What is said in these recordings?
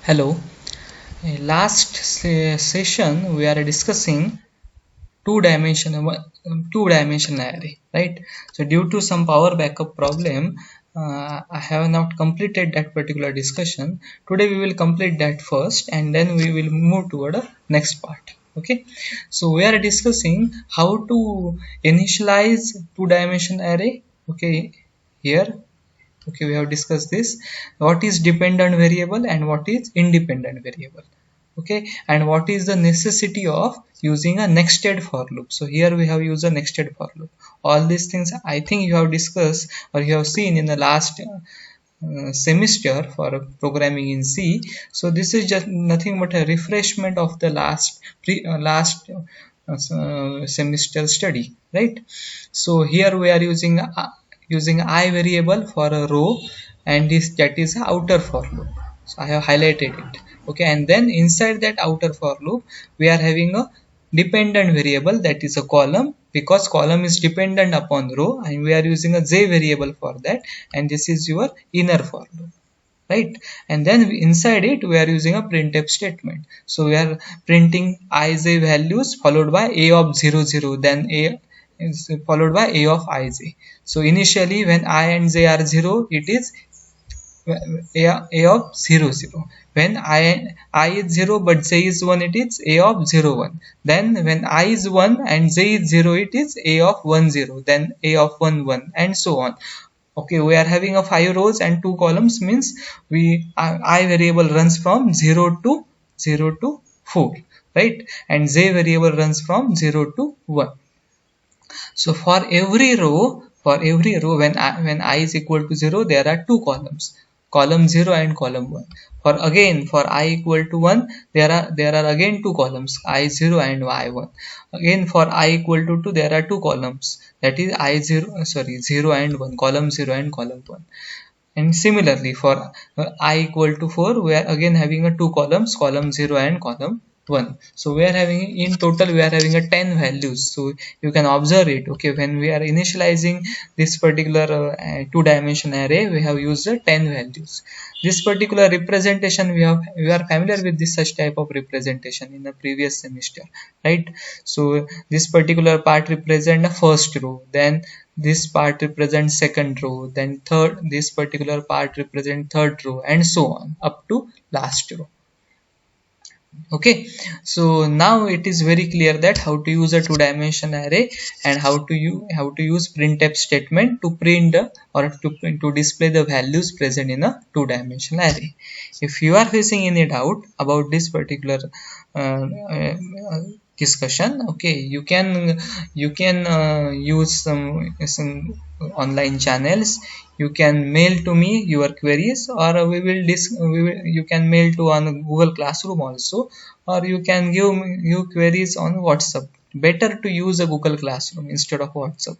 Hello. Last session we are discussing two dimension array, right? So due to some power backup problem, I have not completed that particular discussion. Today we will complete that first, and then we will move toward the next part. Okay. So we are discussing how to initialize two-dimension array. Okay. Here, okay, we have discussed this, what is dependent variable and what is independent variable. Okay, and what is the necessity of using a nested for loop. So here we have used a nested for loop. All these things I think you have discussed or you have seen in the last semester for programming in C. So this is just nothing but a refreshment of the last semester study, right? So here we are using I variable for a row, and this that is outer for loop. So I have highlighted it. Okay, and then inside that outer for loop we are having a dependent variable, that is a column, because column is dependent upon row, and we are using a j variable for that, and this is your inner for loop, right? And then inside it we are using a printf statement. So we are printing ij values followed by a of 0 0, then a is followed by a of ij. So initially when I and j are 0, it is a of 0 0. When I is 0 but j is 1, it is a of 0 1. Then when I is 1 and j is 0, it is a of 1 0, then a of 1 1, and so on. Okay, we are having a 5 rows and 2 columns, means we I variable runs from 0 to 4, right? And j variable runs from 0 to 1. So for every row when I is equal to 0, there are two columns, column 0 and column 1. For I equal to 1, there are again two columns, I0 and y1. Again for I equal to 2, there are two columns, that is I0, sorry, 0 and 1, column 0 and column 1. And similarly for I equal to 4, we are again having a two columns, column 0 and column 1. So we are having, in total we are having a 10 values. So you can observe it. Okay, when we are initializing this particular two-dimension array, we have used 10 values. This particular representation, we are familiar with this such type of representation in the previous semester, right? So this particular part represent the first row, then this part represents second row, then this particular part represent third row, and so on up to last row. Okay, so now it is very clear that how to use a two-dimension array and how to use printf statement to print to display the values present in a two-dimensional array. If you are facing any doubt about this particular discussion, okay, you can use some online channels. You can mail to me your queries, or you can mail to on Google Classroom also, or you can give you queries on WhatsApp. Better to use a Google Classroom instead of WhatsApp,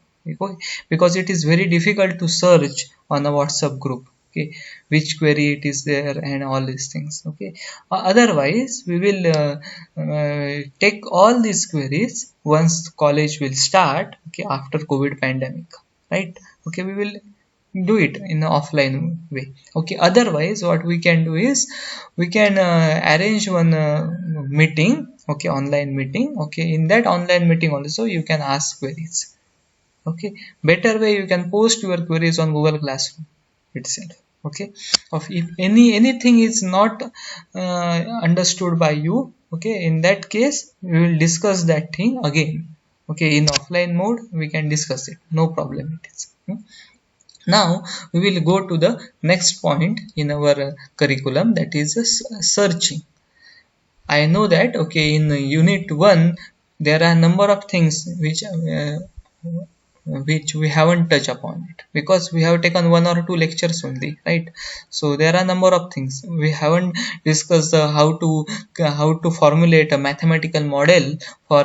because it is very difficult to search on a WhatsApp group, okay, which query it is there and all these things. Okay, otherwise we will take all these queries once college will start, okay, after COVID pandemic, right? Okay, we will do it in an offline way. Okay, otherwise what we can do is we can arrange one meeting, okay, online meeting. Okay, in that online meeting also you can ask queries. Okay, better way, you can post your queries on Google Classroom itself. Okay, of if anything is not understood by you, okay, in that case we will discuss that thing again. Okay, in offline mode we can discuss it, no problem it is. Now we will go to the next point in our curriculum, that is searching. I know that, okay, in unit 1 there are a number of things which we haven't touched upon it, because we have taken one or two lectures only, right? So there are a number of things we haven't discussed, how to formulate a mathematical model for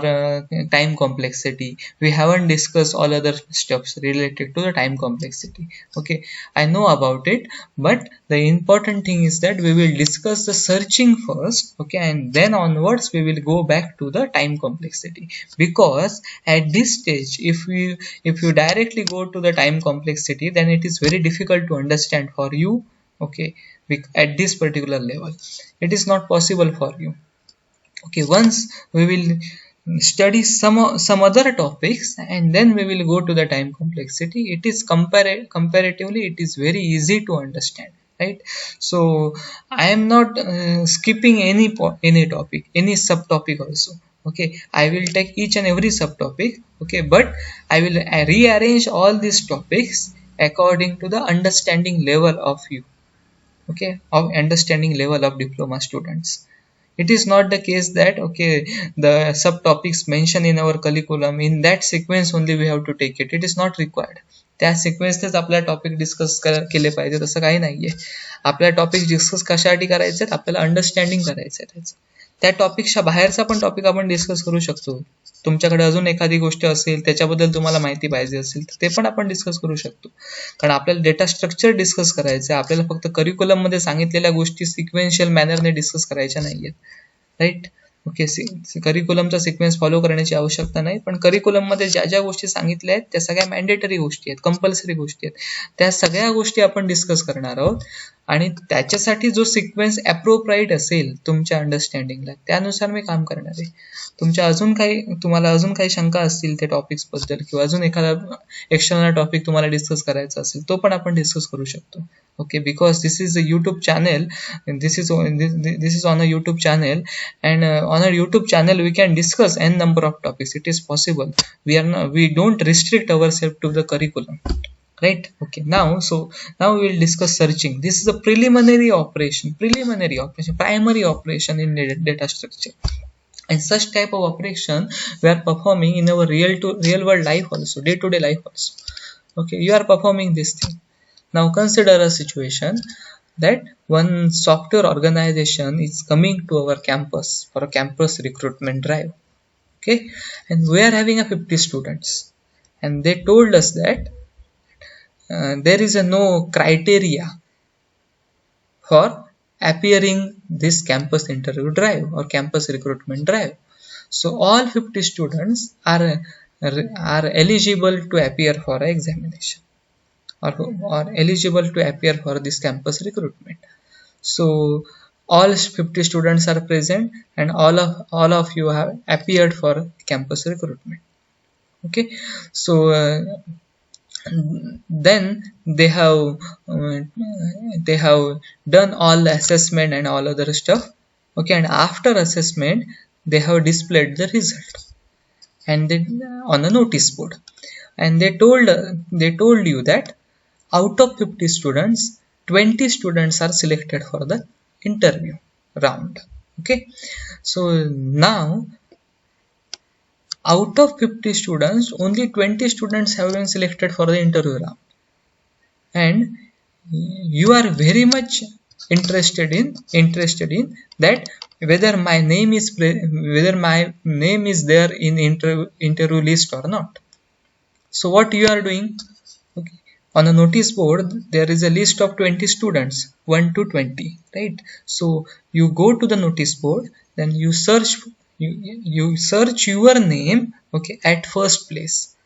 time complexity. We haven't discussed all other steps related to the time complexity. Okay, I know about it, but the important thing is that we will discuss the searching first, okay, and then onwards we will go back to the time complexity. Because at this stage, if you directly go to the time complexity, then it is very difficult to understand for you. Okay, at this particular level. It is not possible for you. Okay, once we will study some other topics and then we will go to the time complexity. It is comparatively it is very easy to understand, right? So I am not skipping any topic, any subtopic also. Okay, I will take each and every subtopic. Okay, but I will rearrange all these topics according to the understanding level of you. Okay, of understanding level of diploma students. It is not the case that okay, the subtopics mentioned in our curriculum in that sequence only we have to take it. It is not required. त्या सिक्वेन्सनेच आपला topic discuss केले पाहिजे तसं काही नाहीये. आपल्या topic discuss कशासाठी करायचे, आपल्याला अंडरस्टँडिंग करायचंय त्याचं. त्या टॉपिकच्या बाहेरचा पण टॉपिक आपण डिस्कस करू शकतो. तुमच्याकडे अजून एखादी गोष्ट असेल त्याच्याबद्दल तुम्हाला माहिती पाहिजे असेल तर ते पण आपण डिस्कस करू शकतो. कारण आपल्याला डेटा स्ट्रक्चर डिस्कस करायचं आहे. आपल्याला फक्त करिक्युलम मध्ये सांगितलेल्या गोष्टी सिक्वेन्शियल मॅनरने डिस्कस करायच्या नाहीयेत, राईट? ओके, करिक्युलमचा सिक्वेन्स फॉलो करण्याची आवश्यकता नाही, पण करिक्युलम मध्ये ज्या ज्या गोष्टी सांगितल्या आहेत त्या सगळ्या मॅन्डेटरी गोष्टी आहेत, कंपल्सरी गोष्टी आहेत. त्या सगळ्या गोष्टी आपण डिस्कस करणार आहोत आणि त्याच्यासाठी जो सिक्वेन्स अप्रोप्राईट असेल तुमच्या अंडरस्टँडिंगला त्यानुसार मी काम करणार आहे. तुम्हाला अजून काही शंका असतील त्या टॉपिक्स बद्दल किंवा अजून एखादा एक्स्टर्नल टॉपिक तुम्हाला डिस्कस करायचा असेल तो पण आपण डिस्कस करू शकतो. Okay, because this is a YouTube channel and this is on a YouTube channel, and on our YouTube channel we can discuss n number of topics. It is possible. We don't restrict ourselves to the curriculum, right? Okay, now we will discuss searching. This is a preliminary operation, primary operation in data structure, and such type of operation we are performing in our real world life also, day-to-day life also. Okay, you are performing this thing. Now consider a situation that one software organization is coming to our campus for a campus recruitment drive. Okay, and we are having a 50 students, and they told us that there is no criteria for appearing this campus interview drive or campus recruitment drive. So all 50 students are eligible to appear for an examination, or eligible to appear for this campus recruitment. So all 50 students are present and all of you have appeared for campus recruitment. Okay, so then they have done all the assessment and all other stuff. Okay, and after assessment they have displayed the result and then on a notice board, and they told you that out of 50 students 20 students are selected for the interview round. Okay, so now out of 50 students only 20 students have been selected for the interview round, and you are very much interested in that whether my name is there in interview list or not. So what you are doing? Okay, on a notice board there is a list of 20 students, 1 to 20, right? So you go to the notice board, then you search your name, okay, at first place.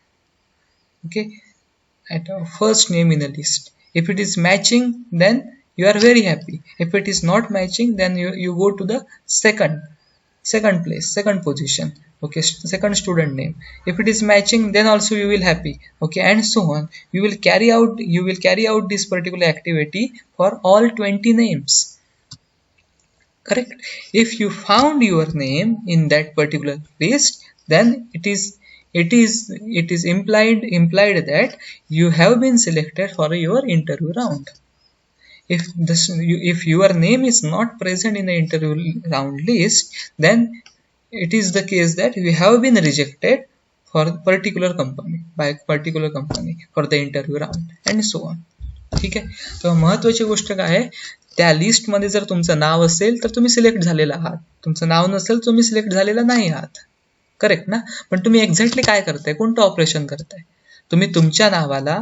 Okay, at first name in the list. If it is matching, then you are very happy. If it is not matching, then you go to the second place, second position. Okay, second student name. If it is matching, then also you will happy. Okay, and so on. You will carry out this particular activity for all 20 names. Correct? If you found your name in that particular list, then it is implied that you have been selected for your interview round. If your name is not present in the interview round list, then it is the case that you have been rejected for particular company for the interview round, and so on. ठीक आहे. तर महत्त्वाची गोष्ट काय आहे, त्या list मध्ये जर तुमचं नाव असेल तर तुम्ही सिलेक्ट झालेला आहात, तुमचं नाव नसेल तुम्ही सिलेक्ट झालेला नाही आहात. करेक्ट ना? पण तुम्ही एक्झॅक्टली काय करताय, कोणतं ऑपरेशन करताय? तुम्ही तुमच्या नावाला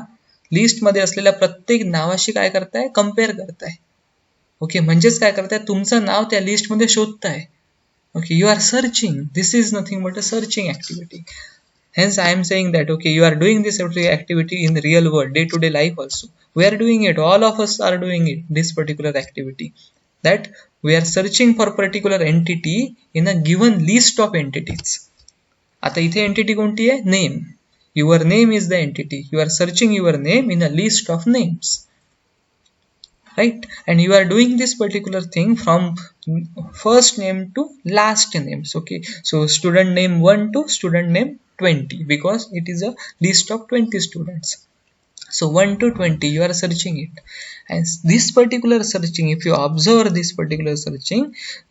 लिस्ट मध्ये असलेल्या प्रत्येक नावाशी काय करताय, कम्पेअर करताय. ओके, म्हणजेच काय करताय, तुमचं नाव त्या लिस्ट मध्ये शोधताय. Okay, you are searching. This is nothing but a searching activity. Hence I am saying that okay, you are doing this activity in the real world, day to day life also. We are doing it, all of us are doing it, this particular activity, that we are searching for particular entity in a given list of entities. आता इथे entity कोणती आहे? Name. Your name is the entity. You are searching your name in a list of names, right? And you are doing this particular thing from first name to last names. Okay, so student name 1 to student name 20, because it is a list of 20 students. So 1 to 20 you are searching it, and this particular searching, if you observe this particular searching,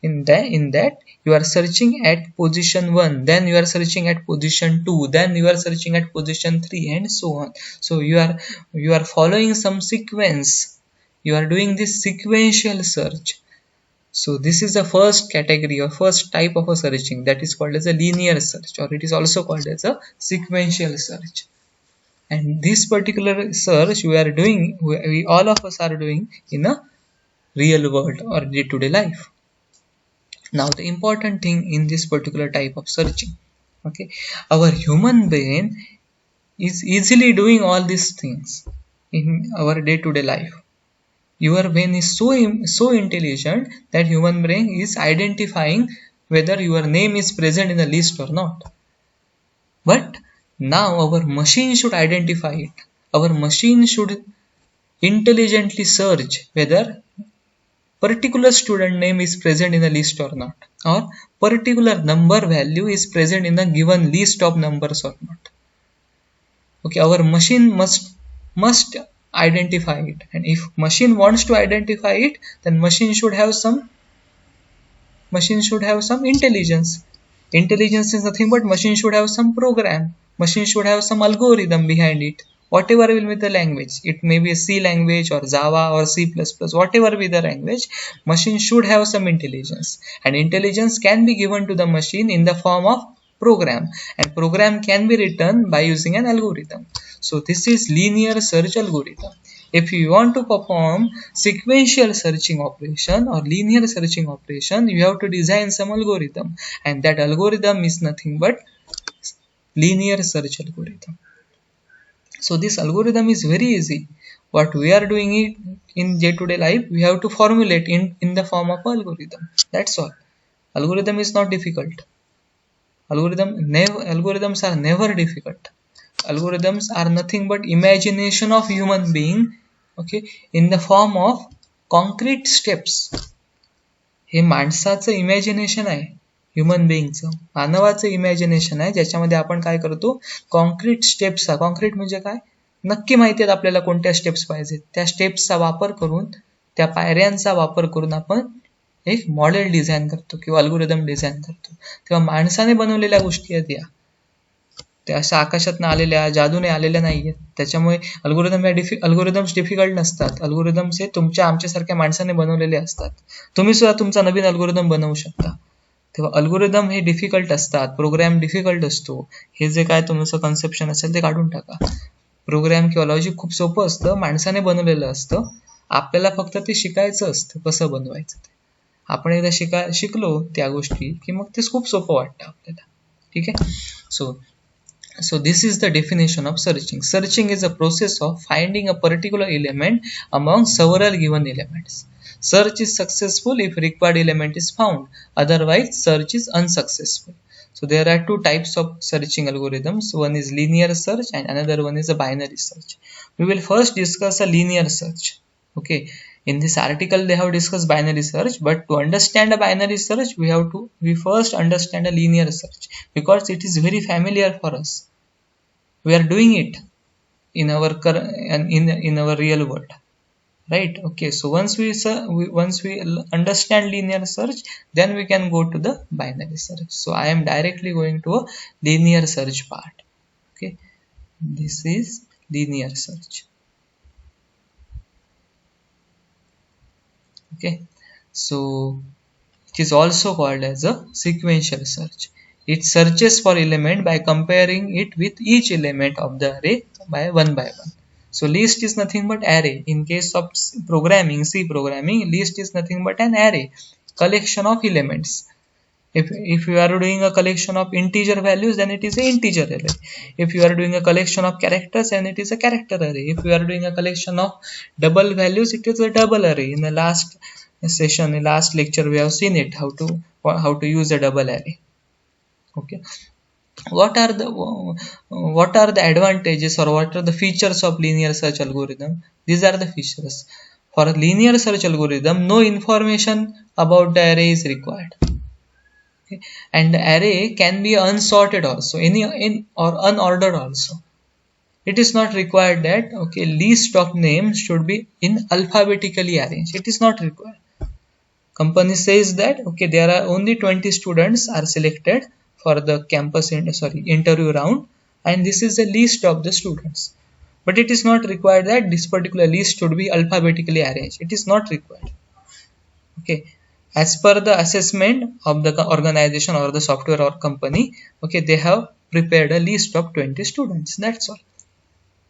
in that you are searching at position 1, then you are searching at position 2, then you are searching at position 3, and so on. So you are following some sequence, you are doing this sequential search. So this is the first category or first type of a searching, that is called as a linear search, or it is also called as a sequential search. And this particular search we are doing, we all of us are doing in a real world or day-to-day life. Now the important thing in this particular type of searching, okay, our human brain is easily doing all these things in our day-to-day life. Your brain is so intelligent that human brain is identifying whether your name is present in the list or not. But now our machine should identify it. Our machine should intelligently search whether particular student name is present in the list or not, or particular number value is present in the given list of numbers or not. Okay, our machine must identify it, and if machine wants to identify it, then machine should have some intelligence. Intelligence is nothing but machine should have some program, machine should have some algorithm behind it, whatever will be the language. It may be a C language or Java or C++, whatever be the language, machine should have some intelligence, and intelligence can be given to the machine in the form of program, and program can be written by using an algorithm. So this is linear search algorithm. If you want to perform sequential searching operation or linear searching operation, you have to design some algorithm, and that algorithm is nothing but linear search algorithm. So this algorithm is very easy. What we are doing it in day-to-day life, we have to formulate in the form of algorithm. That's all. Algorithm is not difficult. Algorithms are never difficult. Algorithms are nothing but imagination of human being, okay, in the form of concrete steps. हे माणसाचं imagination आहे, human बिईंगचं, मानवाचं imagination आहे, ज्याच्यामध्ये आपण काय करतो, concrete steps. Concrete म्हणजे काय, नक्की माहिती आहेत आपल्याला कोणत्या स्टेप्स पाहिजेत, त्या स्टेप्सचा वापर करून, त्या पायऱ्यांचा वापर करून आपण एक मॉडेल डिझाईन करतो किंवा अल्गोरिदम डिझाईन करतो. तेव्हा माणसाने बनवलेल्या गोष्टी आहेत या, त्या अशा आकाशातून आलेल्या, जादूने आलेल्या नाहीयेत. त्याच्यामुळे अल्गोरिदम्स डिफिकल्ट नसतात. अल्गोरिदम्स हे तुमच्या आमच्यासारख्या माणसाने बनवलेले असतात. तुम्ही सुद्धा तुमचा नवीन अल्गोरिदम बनवू शकता. तेव्हा अल्गोरिदम हे डिफिकल्ट असतात, प्रोग्राम डिफिकल्ट असतो. हे जे काय तुमचं कन्सेप्शन असेल ते काढून टाका. प्रोग्राम किंवा लॉजिक खूप सोपं असतं, माणसाने बनवलेलं असतं. आपल्याला फक्त ते शिकायचं असतं कसं बनवायचं ते. आपण एकदा शिकलो त्या गोष्टी की मग ते खूप सोपं वाटतं आपल्याला. ठीक आहे. So this is the definition of searching. Searching is a process of finding a particular element among several given elements. Search is successful if required element is found. Otherwise, search is unsuccessful. So there are two types of searching algorithms. One is linear search and another one is a binary search. We will first discuss a linear search. Okay. In this article, they have discussed binary search, but to understand a binary search, we first understand a linear search, because it is very familiar for us. We are doing it in our real world, right? Okay. So once we understand linear search, then we can go to the binary search. So I am directly going to a linear search part. Okay. This is linear search. Okay, so it is also called as a sequential search. It searches for element by comparing it with each element of the array by one. So list is nothing but array. In case of C programming, list is nothing but an array, collection of elements. If you are doing a collection of integer values, then it is an integer array. If you are doing a collection of characters, then it is a character array. If you are doing a collection of double values, it is a double array. In the last session, in last lecture, we have seen it how to use a double array. Okay. What are the advantages or what are the features of linear search algorithm? These are the features. For a linear search algorithm, no information about the array is required. Okay. And the array can be unsorted also, or unordered also. It is not required that list of names should be in alphabetically arranged. It is not required. Company says that there are only 20 students are selected for the interview round, and this is the list of the students. But it is not required that this particular list should be alphabetically arranged. It is not required. Okay. As per the assessment of the organization or the software or company, they have prepared a list of 20 students. That's all.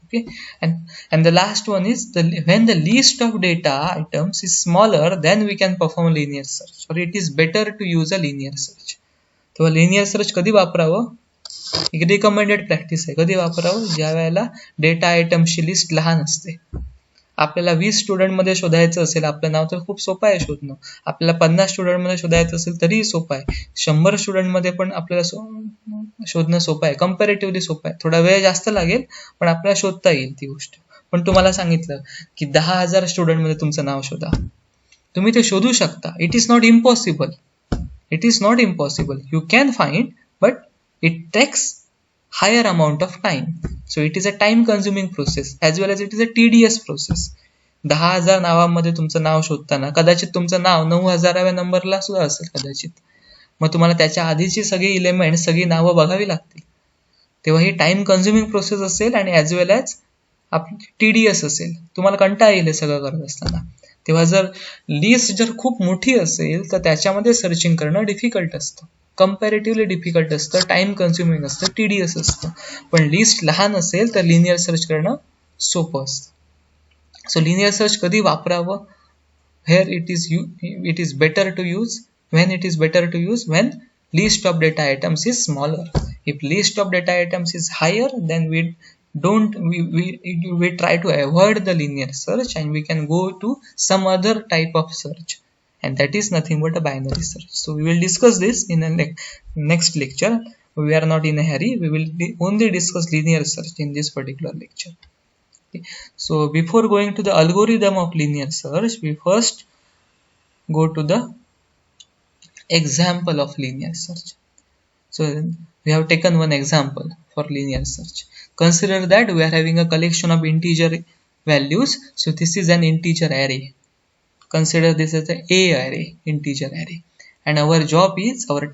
Okay. And the last one is when the list of data items is smaller, then we can perform linear search, or it is better to use a linear search. तो linear search कधी वापरावं, एक recommended practice आहे. कधी वापरावं, ज्या वेळेला data आयटमची list लहान असते. आपल्याला 20 स्टुडंट मध्ये शोधायचं असेल आपलं नाव, तर खूप सोपं आहे शोधणं. आपल्याला 50 स्टुडंट मध्ये शोधायचं असेल तरीही सोपं आहे. 100 स्टुडंट मध्ये पण आपल्याला शोधणं सोपं आहे, कम्पॅरेटिव्हली सोपं आहे. थोडा वेळ जास्त लागेल पण आपल्याला शोधता येईल ती गोष्ट. पण तुम्हाला सांगितलं की 10,000 स्टुडंट मध्ये तुमचं नाव शोधा, तुम्ही ते शोधू शकता. It is not impossible. It is not impossible. You can find, but it takes higher amount of time. So it is a time consuming process as well as it is a tedious process. 10,000 नावांमध्ये तुमचं नाव शोधताना कदाचित तुमचं नाव 9,000व्या नंबरला सुद्धा असेल कदाचित. मग तुम्हाला त्याच्या आधीची सगळी एलिमेंट, सगळी नावं बघावी लागतील. तेव्हा ही टाइम कन्झ्युमिंग प्रोसेस असेल आणि ॲज वेल ॲज टीडीएस असेल. तुम्हाला कंटाळा येईल हे सगळं करत असताना. तेव्हा जर लिस्ट जर खूप मोठी असेल तर त्याच्यामध्ये सर्चिंग करणं डिफिकल्ट असतं, कम्पॅरेटिव्हली डिफिकल्ट असतं, टाइम कन्झ्युमिंग असतं, टीडीएस असतं. पण लिस्ट लहान असेल तर लिनियर सर्च करणं सोपं असतं. सो लिनियर सर्च कधी वापरावं? Here it is better to use when list of data items is smaller. If list of data items is higher, then we try to avoid the linear search and we can go to some other type of search, and that is nothing but a binary search. So we will discuss this in the next lecture. We are not in a hurry. We will only discuss linear search in this particular lecture. Okay. So before going to the algorithm of linear search, we first go to the example of linear search. So we have taken one example for linear search. Consider that we are having a collection of integer values. So this is an integer array. Consider this as an A array, integer array. And our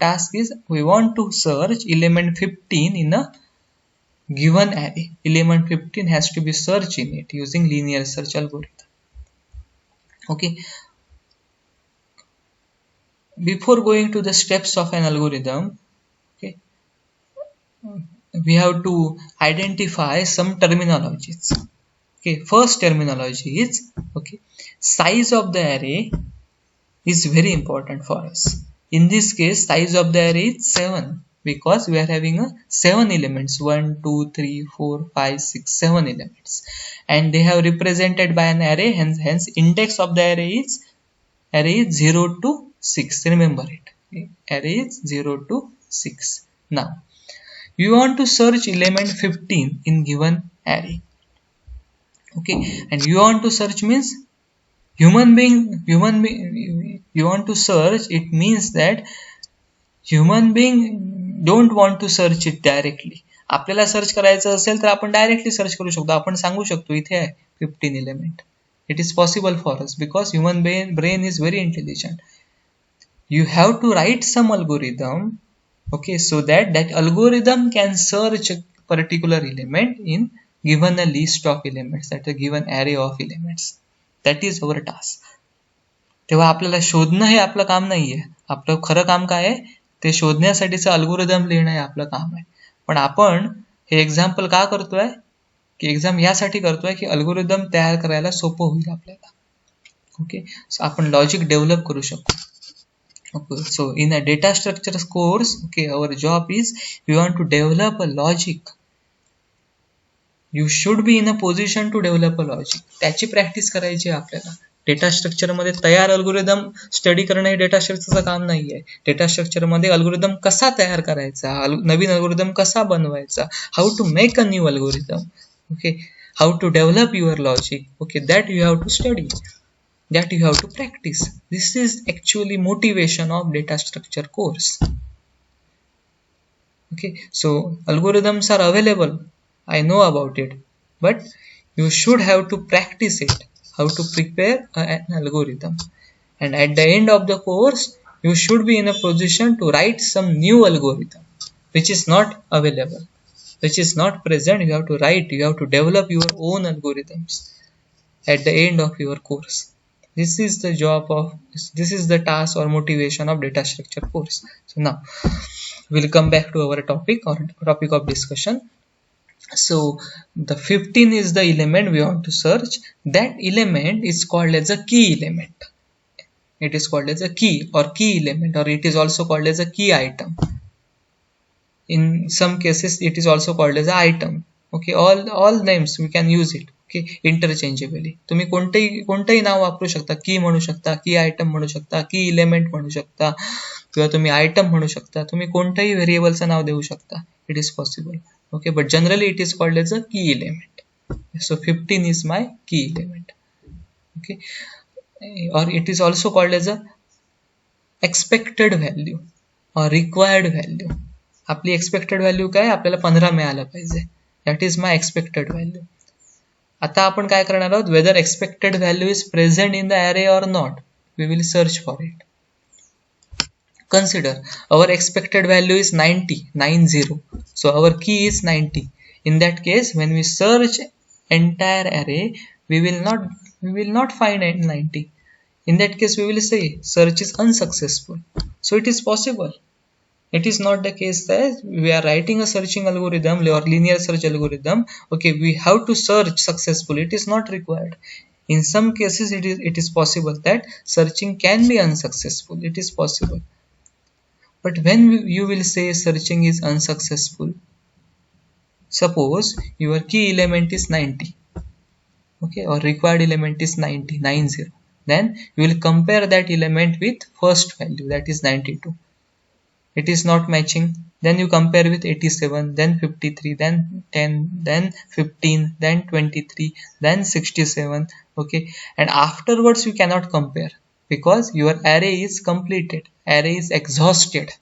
task is we want to search element 15 in a given array. Element 15 has to be searched in it using linear search algorithm. Okay. Before going to the steps of an algorithm, we have to identify some terminologies. Okay, first terminology is size of the array is very important for us. In this case, size of the array is 7 because we are having 7 elements, 1 2 3 4 5 6 7 elements, and they have represented by an array. Hence index of the array is 0 to 6. Remember it. Okay. Array is 0 to 6. Now you want to search element 15 in given array. Okay, and you want to search means human being you want to search, it means that human being don't want to search it directly. आपल्याला search करायचं असेल तर आपण directly search करू शकतो. आपण सांगू शकतो इथे आहे 15 element. It is possible for us because human brain is very intelligent. You have to write some algorithm, so that algorithm can search a particular element in given a list of elements, that a given array of elements. That is our task. तेव्हा आपल्याला शोधणं हे आपलं काम नाहीये. आपलं खरं काम काय आहे, ते शोधण्यासाठीचं अल्गोरिदम लिहिणं हे आपलं काम आहे. पण आपण हे एक्झाम्पल का करतोय, की एक्झाम यासाठी करतोय की अल्गोरिदम तयार करायला सोपं होईल आपल्याला. ओके, सो आपण लॉजिक डेव्हलप करू शकतो. Okay, so in a data structures course, okay, our job is we want to develop a logic. You should be in a position to develop a logic. त्याची practice करायची आहे आपल्याला. Data structure मध्ये तयार algorithm study करणं हे data स्ट्रक्चरचं काम नाहीये. Data structure मध्ये अल्गोरिदम कसा तयार करायचा, नवीन अल्गोरिदम कसा बनवायचा, how to make a new algorithm, okay, how to develop your logic, okay, that you have to study, that you have to practice. This is actually motivation of data structure course. Okay, so algorithms are available, I know about it, but you should have to practice it, how to prepare an algorithm, and at the end of the course you should be in a position to write some new algorithm which is not available, which is not present. You have to write, you have to develop your own algorithms at the end of your course. This is the job of, this is the task or motivation of data structure course. So now we'll come back to our topic or topic of discussion. So the 15 is the element we want to search. That element is called as a key element. It is called as a key or key element, or it is also called as a key item. In some cases it is also called as an item. Okay, all names we can use it. Okay, interchangeably तुम्ही कोणतेही नाव वापरू शकता. की म्हणू शकता, की item म्हणू शकता, की इलेमेंट म्हणू शकता, किंवा तुम्ही आयटम म्हणू शकता. तुम्ही कोणत्याही व्हेरिएबलचं नाव देऊ शकता. It is possible. Okay, but generally it is called as a key element. So 15 is my key element. Okay, or it is also called as a expected value or required value. आपली expected value काय, आपल्याला 15 मिळालं पाहिजे. That is my expected value. आता आपण काय करणार आहोत, whether expected value is present in the array or not, we will search for it. Consider our expected value is 90, so our key is 90. In that case, when we search entire array, we will not find 90. In that case, we will say search is unsuccessful. So it is possible. It is not the case that we are writing a searching algorithm or linear search algorithm. Okay, we have to search successfully. It is not required. In some cases, it is possible that searching can be unsuccessful. It is possible. But when you will say searching is unsuccessful, suppose your key element is 90, okay, or required element is 90, then you will compare that element with first value, that is 92. It is not matching, then you compare with 87, then 53, then 10, then 15, then 23, then 67. Okay, and afterwards you cannot compare because your array is completed, array is exhausted.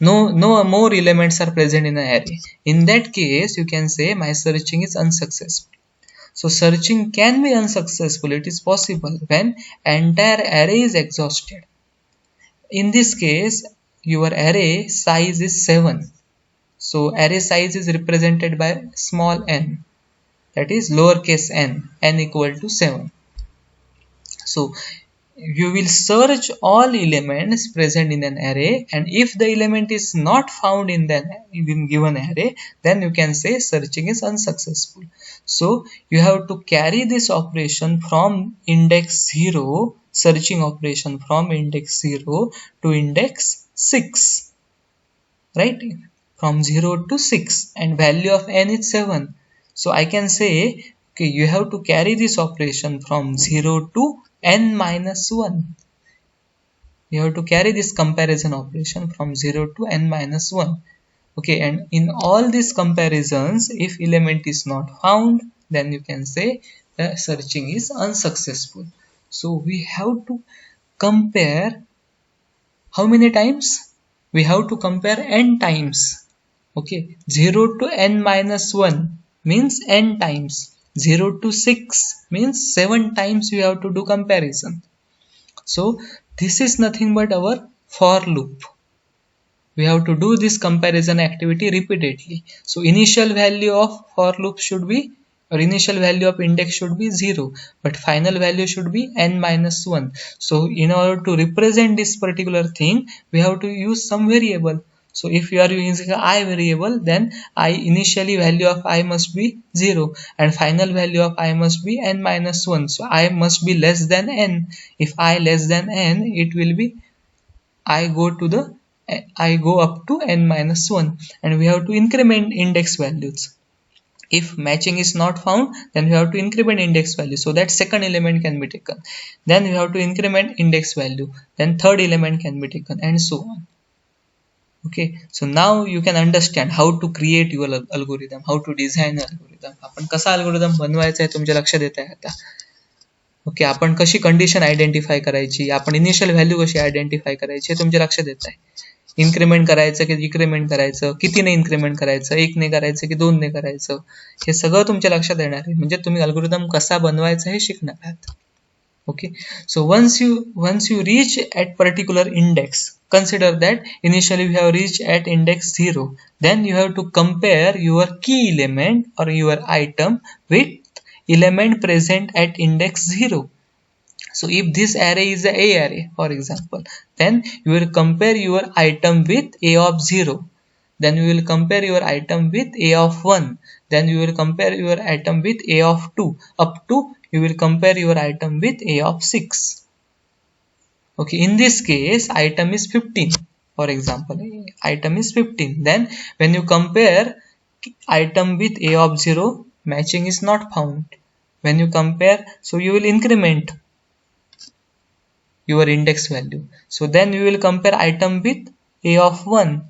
No more elements are present in an array. In that case, you can say my searching is unsuccessful. So searching can be unsuccessful. It is possible when entire array is exhausted. In this case, your array size is 7. So array size is represented by small n, that is lowercase n equal to 7. So you will search all elements present in an array, and if the element is not found in the given array, then you can say searching is unsuccessful. So you have to carry this operation from index 0, searching operation from index 0 to index 6, right? From 0 to 6, and value of n is 7. So I can say, okay, you have to carry this operation from 0 to n minus 1. You have to carry this comparison operation from 0 to n minus 1. Okay, and in all these comparisons, if element is not found, then you can say the searching is unsuccessful. So we have to compare how many times? We have to compare n times. Okay, 0 to n minus 1 means n times. 0 to 6 means 7 times you have to do comparison. So this is nothing but our for loop. We have to do this comparison activity repeatedly. So initial value of for loop should be, or initial value of index should be 0, but final value should be n minus 1. So in order to represent this particular thing, we have to use some variable. So if you are using a I variable, then I initially value of I must be 0 and final value of I must be n minus 1. So I must be less than n. If I less than n, it will be I go up to n minus 1, and we have to increment index values. If matching is not found, then we have to increment index value so that second element can be taken. Then we have to increment index value, then third element can be taken, and so on. Okay, so now you can understand how to create your algorithm, how to design an algorithm. आपण कसा algorithm बनवायचा आहे तुमच्या लक्षात येत आहे आता. Okay, आपण कशी कंडिशन आयडेंटिफाय करायची, आपण इनिशियल व्हॅल्यू कशी आयडेंटिफाय करायची हे तुमच्या लक्षात येत आहे. इन्क्रीमेंट करायचं की डिक्रीमेंट करायचं, कितीने इन्क्रीमेंट करायचं, 1 ने करायचं की 2 ने करायचं, हे सगळं तुमच्या लक्षात येणार आहे. म्हणजे तुम्ही अल्गोरिदम कसा बनवायचा हे शिकणार आहात. Okay, so once you reach at particular index, consider that initially we have reached at index 0, then you have to compare your key element or your item with element present at index 0. So if this array is a array, for example, then you will compare your item with a of 0, then you will compare your item with a of 1, then you will compare your item with a of 2, up to you will compare your item with a of 6. Okay, in this case item is 15, for example, item is 15. Then when you compare item with a of 0, matching is not found. When you compare, so you will increment your index value. So then you will compare item with a of 1,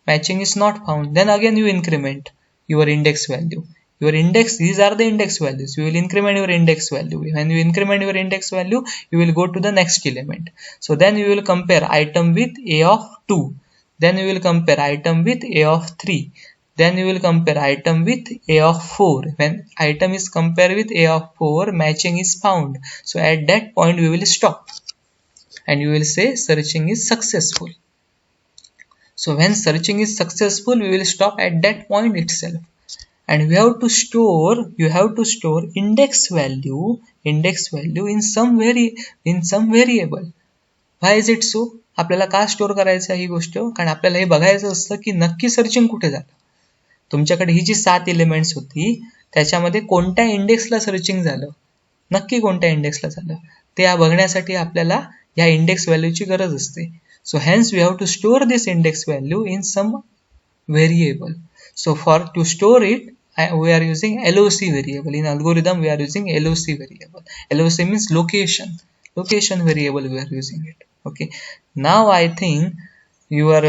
matching is not found. Then again you increment your index value. Your index, these are the index values. You will increment your index value. When you increment your index value, you will go to the next element. So then you will compare item with a of 2. Then you will compare item with a of 3. Then you will compare item with a of 4. When item is compared with a of 4, matching is found. So at that point we will stop and you will say searching is successful. So when searching is successful, we will stop at that point itself. And you have to store index value in some variable. Why is it so? आपल्याला का store करायचं ही गोष्ट, कारण आपल्याला हे बघायचं असतं की नक्की सर्चिंग कुठे झालं. तुमच्याकडे ही जी 7 एलिमेंट्स होती त्याच्यामध्ये कोणत्या इंडेक्सला सर्चिंग झालं, नक्की कोणत्या इंडेक्सला झालं ते बघण्यासाठी आपल्याला या इंडेक्स व्हॅल्यूची गरज असते. So hence we have to store this index value in some variable. So for to store it, we are using LOC variable. In algorithm we are using LOC variable. LOC means location variable we are using it. Okay, now I think your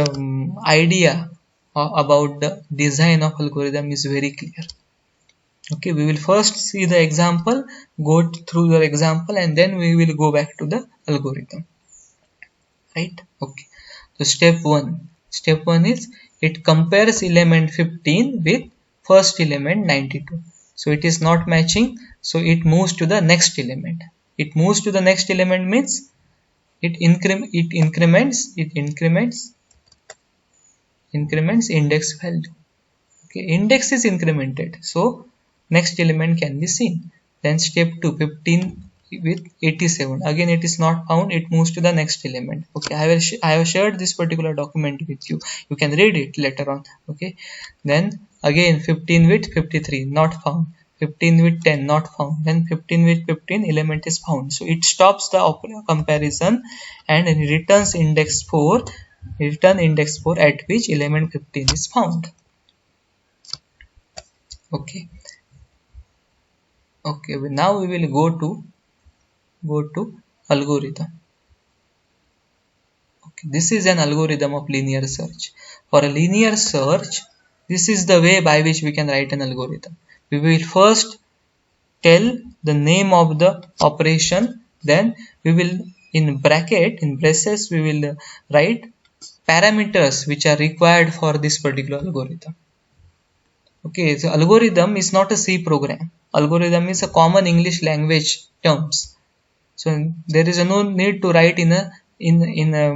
idea about the design of algorithm is very clear. Okay, we will first see the example, go through your example, and then we will go back to the algorithm. Right? Okay, so step 1 is it compares element 15 with first element 92. So it is not matching, so it moves to the next element. It moves to the next element means it increments index value. Okay, index is incremented, so next element can be seen. Then step 2, 15 with 87, again it is not found, it moves to the next element. Okay, I have shared this particular document with you, you can read it later on. Okay, then again 15 with 53 not found, 15 with 10 not found, then 15 with 15 element is found. So it stops the comparison and returns index 4 at which element 15 is found. Okay, now we will go to algorithm. Okay, this is an algorithm of linear search. For a linear search, this is the way by which we can write an algorithm. We will first tell the name of the operation, then we will in braces we will write parameters which are required for this particular algorithm. Okay, so algorithm is not a C program. Algorithm is a common English language terms. So there is no need to write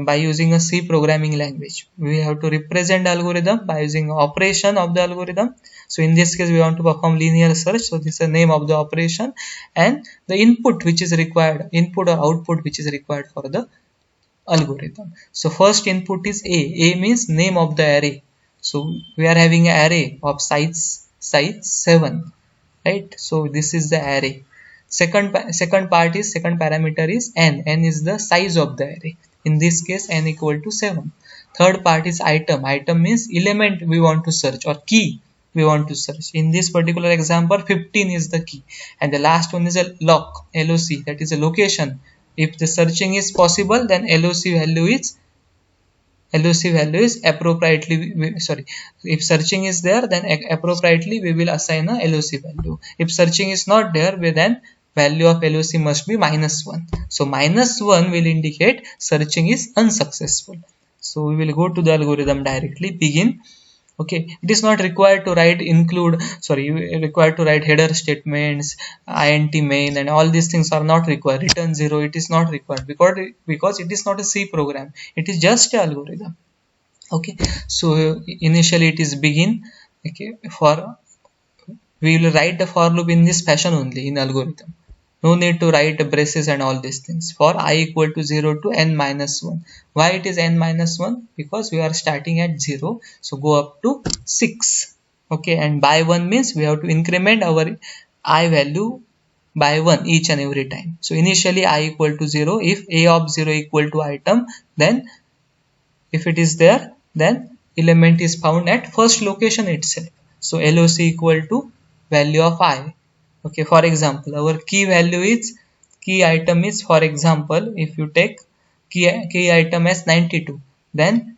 by using a C programming language. We have to represent algorithm by using operation of the algorithm. So in this case we want to perform linear search, so this is the name of the operation and the input which is required, input or output which is required for the algorithm. So first input is A. A means name of the array. So we are having an array of size 7, right? So this is the array. Second parameter is n. N is the size of the array. In this case, n equal to 7. Third part is item. Item means element we want to search or key we want to search. In this particular example, 15 is the key. And the last one is a loc, LOC, that is a location. If the searching is possible, then LOC value is appropriately, sorry, if searching is there, then appropriately we will assign a LOC value. If searching is not there, then value of LOC must be -1. So -1 will indicate searching is unsuccessful. So we will go to the algorithm directly, begin. Okay, it is not required to write required to write header statements, int main, and all these things are not required. Return 0, it is not required because it is not a C program, it is just an algorithm. Okay, so initially it is begin. Okay, we will write the for loop in this fashion only in algorithm. No need to write braces and all these things. For I equal to 0 to n minus 1. Why it is n minus 1? Because we are starting at 0. So go up to 6. Okay, and by 1 means we have to increment our I value by 1 each and every time. So initially I equal to 0. If a of 0 equal to item, then if it is there, then element is found at first location itself. So LOC equal to value of I. Okay, for example, our key item is, for example, if you take key item as 92, then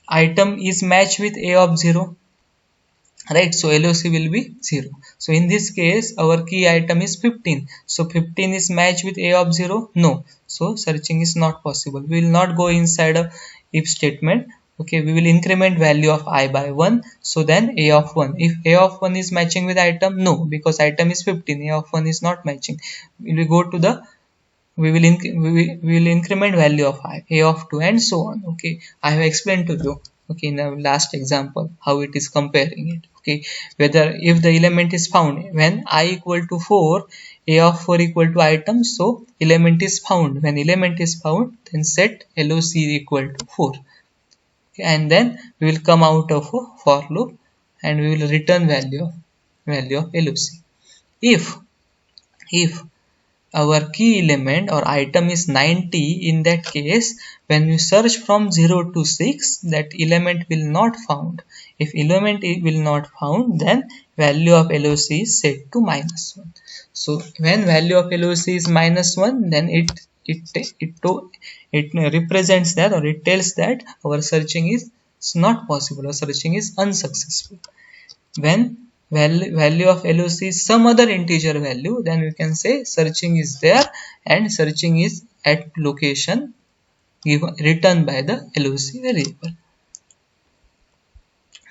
item is matched with A of 0, right? So LOC will be 0. So in this case, our key item is 15. So 15 is matched with A of 0? No. So searching is not possible. We will not go inside a if statement. Okay, we will increment value of I by 1. So then A of 1. If A of 1 is matching with item, no, because item is 15. A of 1 is not matching. We will go to the, we will increment value of I, A of 2, and so on. Okay, I have explained to you, okay, in the last example how it is comparing it. Okay, whether if the element is found when I equal to 4, A of 4 equal to item, so element is found. When element is found, then set LOC equal to 4. And then we will come out of a for loop and we will return value of LOC. If our key element or item is 90, in that case, when we search from 0 to 6, that element will not found. If element will not found, then value of LOC is set to -1. So when value of LOC is -1, then it represents that, or it tells that our searching is not possible, or searching is unsuccessful. When value of LOC is some other integer value, then we can say searching is there and searching is at location given written by the LOC variable,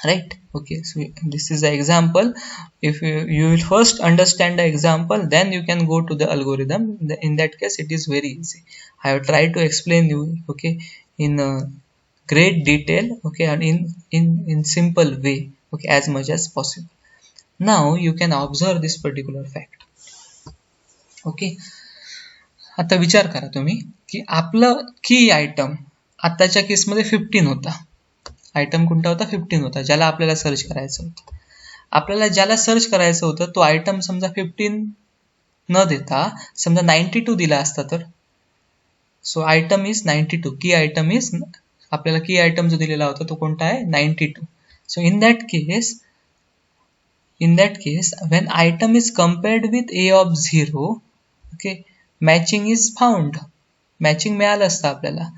right? Okay, so this is the example. If you will first understand the example, then you can go to the algorithm. In that case, it is very easy. I have tried to explain you, okay, in great detail, okay, and in simple way, okay, as much as possible. Now you can observe this particular fact. Okay, आता विचार करा तुम्ही की आपलं की item आताच्या केसमध्ये 15 होता. आयटम कोणता होता? 15 होता, ज्याला आपल्याला सर्च करायचं होतं. आपल्याला ज्याला सर्च करायचं होतं तो आयटम समजा 15 न देता समजा 92 दिला असता तर. सो आयटम इज 92. की आयटम इज, आपल्याला की आयटम जो दिलेला होता तो कोणता आहे? 92. सो इन that case when item is compared with A of 0, okay, matching is found. Matching मिळालं असतं आपल्याला,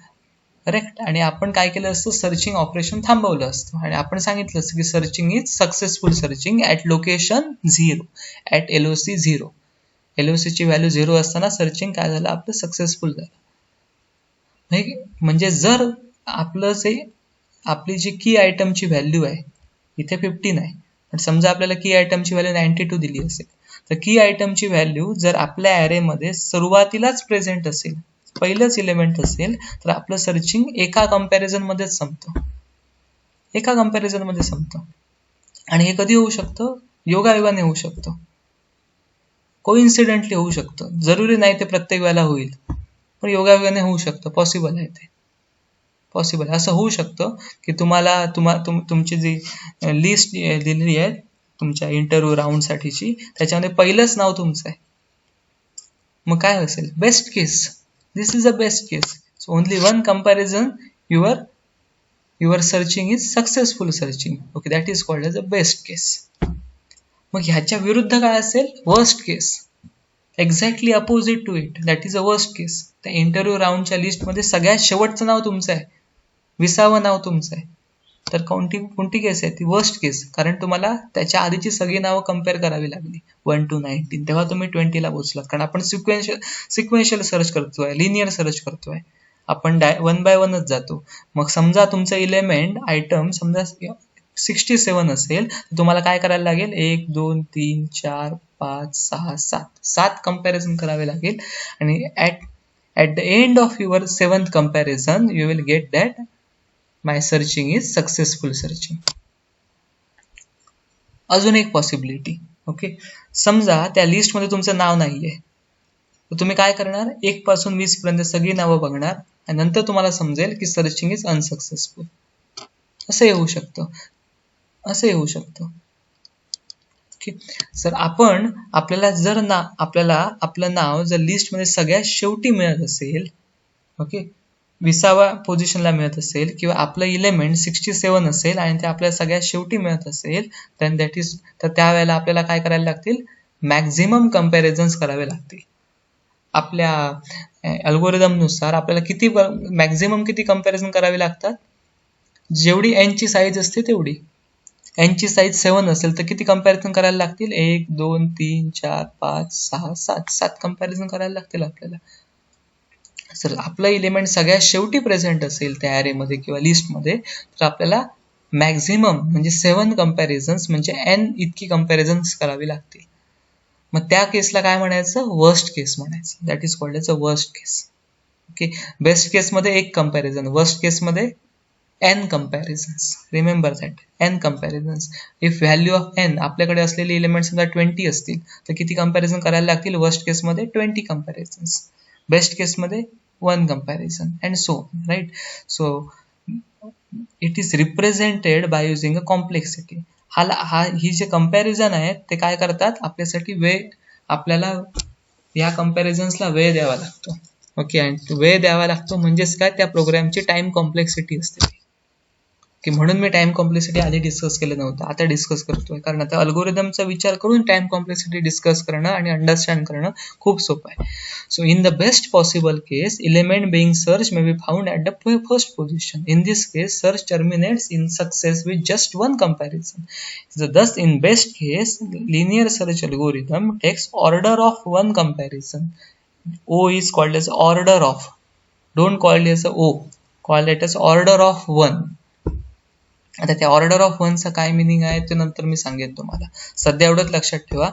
करेक्ट. आणि आपण काय केलं असतं? सर्चिंग ऑपरेशन थांबवलं असतं आणि आपण सांगितलं असतं की searching is successful searching at location 0, at LOC 0. LOC ची व्हॅल्यू 0 असताना सर्चिंग काय झालं? आपलं सक्सेसफुल झालं. म्हणजे जर आपली जी की आयटमची व्हॅल्यू आहे इथे 15 आहे, पण समजा आपल्याला की आयटमची व्हॅल्यू 92 दिली असेल, तर की आयटमची व्हॅल्यू जर आपल्या ॲरेमध्ये सुरुवातीलाच प्रेझेंट असेल, पहिलंच एलिमेंट असेल, तर आपलं सर्चिंग एका कंपॅरिझन मध्येच संपतं. आणि हे कधी होऊ शकतं? योगायोगाने होऊ शकतं, कोइन्सिडेंटली होऊ शकतं. जरुरी नाही ते प्रत्येक वेळेला होईल, पण योगायोगाने होऊ शकतं, पॉसिबल आहे ते, पॉसिबल. असं होऊ शकतं की तुम्हाला तुमची जी लिस्ट दिलेली आहे तुमच्या इंटरव्ह्यू राऊंडसाठीची, त्याच्यामध्ये पहिलंच नाव तुमचं आहे, मग काय असेल? Best case. This is a best case. So only one comparison your searching is successful searching. Okay, that is called as a best case. मग ह्याच्या विरुद्ध काय असेल? Worst case. Exactly opposite to it, that is a worst case. त्या interview राऊंडच्या लिस्टमध्ये सगळ्यात शेवटचं नाव तुमचं आहे, 20वं नाव तुमचं आहे, तर कोणती केस आहे ती? Worst case. कारण तुम्हाला त्याच्या आधीची सगळी नावं कम्पेअर करावी लागली 1 to 19, तेव्हा तुम्ही 20ला पोहोचलात. कारण आपण सिक्वेन्शियल सर्च करतोय, लिनियर सर्च करतोय, आपण 1 by 1च जातो. मग समजा तुमचं एलिमेंट आयटम समजा 67 असेल, तर तुम्हाला काय करायला लागेल? 1 2 3 4 5 6 7 कंपॅरिझन करावे लागेल. आणि at the end of your 7th comparison you will get that my searching is successful searching. अजून एक पॉसिबिलिटी. ओके, समजा त्या लिस्ट मध्ये तुमचं नाव नाहीये, तर तुम्ही काय करणार? 1 पासून 20 पर्यंत सगळी नावं बघणार आणि नंतर तुम्हाला समजेल की सर्चिंग इज अनसक्सेसफुल. असं होऊ शकतं, असं होऊ शकतं. सर आपल्याला जर आपल्याला आपलं नाव जर लिस्टमध्ये सगळ्यात शेवटी मिळत असेल, ओके, 20व्या पोझिशनला मिळत असेल, किंवा आपलं इलेमेंट 67 असेल आणि ते आपल्याला सगळ्यात शेवटी मिळत असेल, तर त्यावेळेला आपल्याला काय करायला लागतील? मॅक्झिमम कंपॅरिझन्स करावे लागतील. आपल्या अल्गोरिदम नुसार आपल्याला मॅक्झिमम किती कंपॅरिझन करावे लागतात? जेवढी n ची साईज असते तेवढी. n ची साईज 7 असेल तर किती कंपॅरिझन करायला लागतील? 1 2 3 4 5 6 7 कंपॅरिझन करायला लागतील आपल्याला. जर आपला एलिमेंट सगळ्यात शेवटी प्रेझेंट असेल त्या ॲरेमध्ये किंवा लिस्टमध्ये, तर आपल्याला मॅक्झिमम म्हणजे 7 कंपॅरिझन्स म्हणजे n इतकी कंपॅरिझन्स करावी लागतील. मग त्या केसला काय म्हणायचं? वर्स्ट केस म्हणायचं. That is called as a worst case. Okay, best केसमध्ये 1 कंपॅरिझन, वर्स्ट केसमध्ये n comparisons. Remember that, n comparisons. If value of n आपल्याकडे असलेले एलिमेंट समजा 20 असतील, तर किती कंपॅरिझन करायला लागतील? वर्स्ट केसमध्ये 20 कंपॅरिझन्स, बेस्ट केसमध्ये 1 comparison, and so on, right? So it is represented by using a complexity. ही जे कंपॅरिझन आहेत ते काय करतात? आपल्यासाठी आपल्याला या कंपॅरिझन्सला वेळ द्यावा लागतो. ओके, आणि वेळ द्यावा लागतो म्हणजेच काय? त्या प्रोग्रामची टाइम कॉम्प्लेक्सिटी असते की, म्हणून मी टाइम कॉम्प्लेक्सिटी आधी डिस्कस केलं नव्हतं, आता डिस्कस करतोय. कारण आता अल्गोरिदमचा विचार करून टाइम कॉम्प्लेक्सिटी डिस्कस करणं आणि अंडरस्टँड करणं खूप सोपं आहे. So in the best possible case, element being searched may be found at the first position. In this case, search terminates in success with just 1 comparison. So thus, in best case, linear search algorithm takes order of 1 comparison. O is called as order of. Don't call it as a O. Call it as order of 1. आता त्या order of 1चा काय meaning आहे ते नंतर मी सांगेन तुम्हाला. सध्या एवढंच लक्षात ठेवा,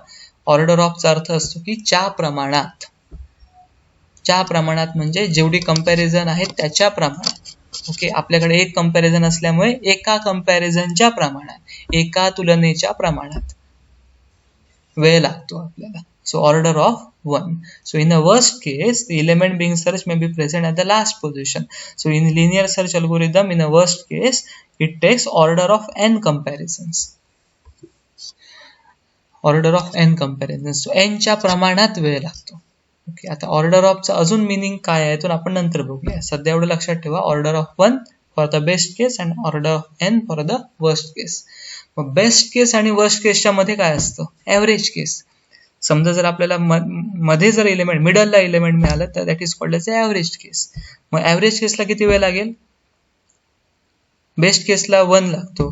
ऑर्डर ऑफचा अर्थ असतो की च्या प्रमाणात. च्या प्रमाणात म्हणजे जेवढी कंपॅरिझन आहे त्याच्या प्रमाणात. ओके, आपल्याकडे 1 कंपॅरिझन असल्यामुळे एका कंपॅरिझनच्या प्रमाणात, एका तुलनेच्या प्रमाणात वेळ लागतो आपल्याला. So order of 1. So in a worst case, the element being searched may be present at the last position. So in linear search algorithm, in a worst case, it takes order of n comparisons. Order of n comparisons. So n च्या प्रमाणात वेळ लागतो. Okay, आता order ऑफचा अजून meaning काय आहे तर आपण नंतर बघूया. सध्या एवढं लक्षात ठेवा, order of 1 for the best case and order of n for the worst case. Mug best case आणि वर्स्ट केसच्या मध्ये काय असतं? Average case. समजा जर आपल्याला मध्ये जर एलिमेंट, मिडलला एलिमेंट मिळालं तर that is called as average case. मग ॲव्हरेज केसला किती वेळ लागेल? बेस्ट केसला 1 लागतो,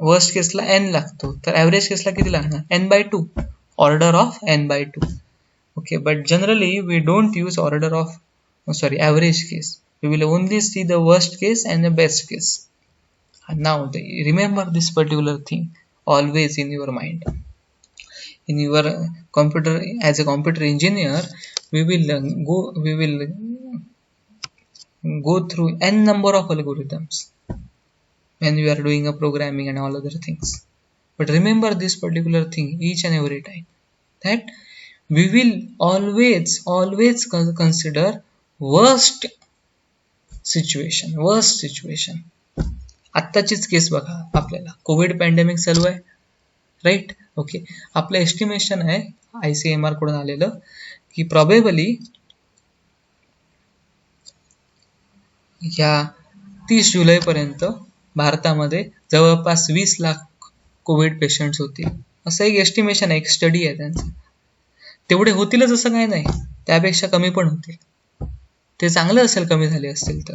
वर्स्ट केसला n लागतो, तर ॲव्हरेज केसला किती लागणार? n/2, order of n/2. Okay, but generally we don't use order of average case. We will only see the worst case and the best case. Now remember this particular thing always in your mind. In your computer, as a computer engineer, we will go through n number of algorithms when we are doing a programming and all other things. But remember this particular thing each and every time, that we will always consider worst situation आत्ताचीच case बघा, आपल्याला COVID pandemic चालू आहे, right. Okay, आपलं estimation आहे ICMR कडून आलेलं की प्रॉबेबली या 30 जुलैपर्यंत भारतामध्ये जवळपास 20 लाख कोविड पेशंट्स होतील, असं एक एस्टिमेशन आहे, एक स्टडी आहे त्यांचं. तेवढे होतीलच असं काही नाही, त्यापेक्षा कमी पण होतील. ते चांगलं असेल कमी झाले असतील तर,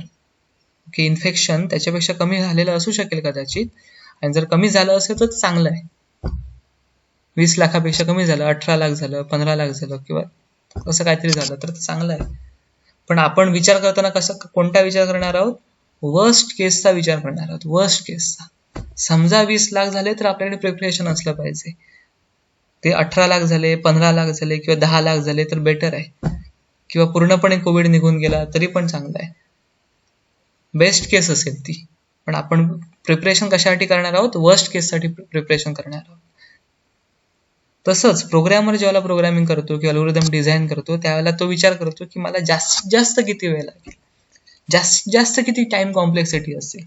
ओके. इन्फेक्शन त्याच्यापेक्षा कमी झालेलं असू शकेल कदाचित, आणि जर कमी झालं असेल तर चांगलं आहे. 20 लाखापेक्षा कमी झालं, 18 लाख झालं, 15 लाख झालं, किंवा असं काहीतरी झालं तर चांगलं आहे. पण आपण विचार करताना कोणता विचार करणार आहोत? वर्स्ट केसचा विचार करणार आहोत, वर्स्ट केसचा. समजा 20 लाख झाले तर आपल्याकडे प्रिपरेशन असलं पाहिजे. ते 18 लाख झाले, 15 लाख झाले, किंवा 10 लाख झाले तर बेटर आहे, किंवा पूर्णपणे कोविड निघून गेला तरी पण चांगलं आहे. बेस्ट केस असेल ती. पण आपण प्रिपरेशन कशासाठी करणार आहोत? वर्स्ट केससाठी प्रिपरेशन करणार आहोत. तसंच प्रोग्रॅमर ज्यावेळेला प्रोग्रामिंग करतो किंवा अल्गोरिदम डिझाईन करतो, त्यावेळेला तो विचार करतो की मला जास्तीत जास्त किती वेळ लागेल, जास्तीत जास्त किती टाइम कॉम्प्लेक्सिटी असेल.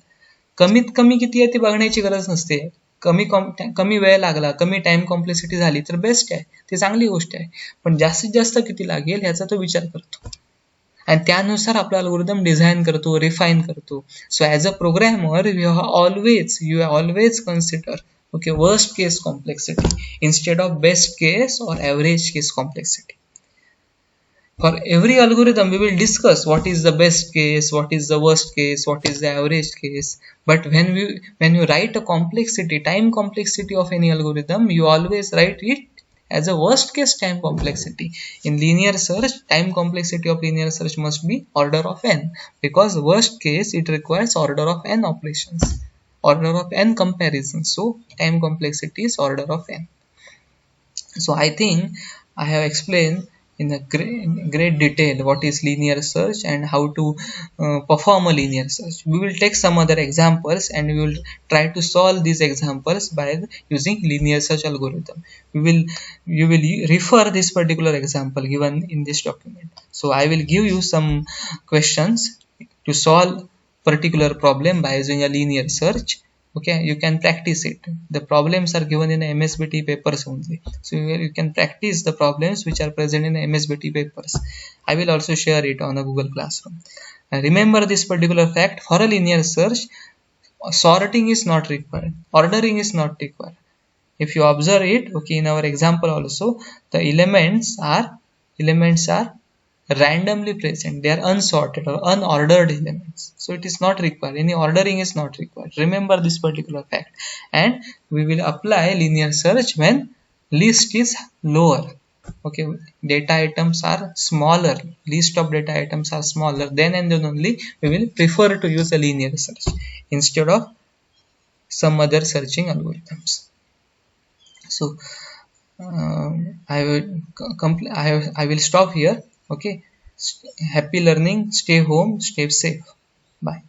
कमीत कमी किती आहे ते बघण्याची गरज नसते. कमी वेळ लागला, कमी टाइम कॉम्प्लेक्सिटी झाली तर बेस्ट आहे, ती चांगली गोष्ट आहे. पण जास्तीत जास्त किती लागेल याचा तो विचार करतो, आणि त्यानुसार आपला अल्गोरिदम डिझाईन करतो, रिफाईन करतो. So as a programmer you always consider, okay, worst case complexity instead of best case or average case complexity. For every algorithm we will discuss what is the best case, what is the worst case, what is the average case. But when you write a complexity, time complexity of any algorithm, you always write it as a worst case time complexity. In linear search, time complexity of linear search must be order of n, because worst case it requires order of n operations, order of n comparisons. So time complexity is order of n. So I think I have explained in a great detail what is linear search and how to perform a linear search. We will take some other examples and we will try to solve these examples by using linear search algorithm. You will refer this particular example given in this document. So I will give you some questions to solve particular problem by using a linear search. Okay, you can practice it. The problems are given in MSBT papers only, so you can practice the problems which are present in MSBT papers. I will also share it on a Google Classroom. And remember this particular fact: for a linear search, sorting is not required, ordering is not required. If you observe it, okay, in our example also, the elements are randomly present. They are unsorted or unordered elements, so it is not required, any ordering is not required. Remember this particular fact, and we will apply linear search when list is lower. Okay, data items are smaller, list of data items are smaller, then and then only we will prefer to use a linear search instead of some other searching algorithms. So I will stop here. Okay, happy learning, stay home, stay safe, bye.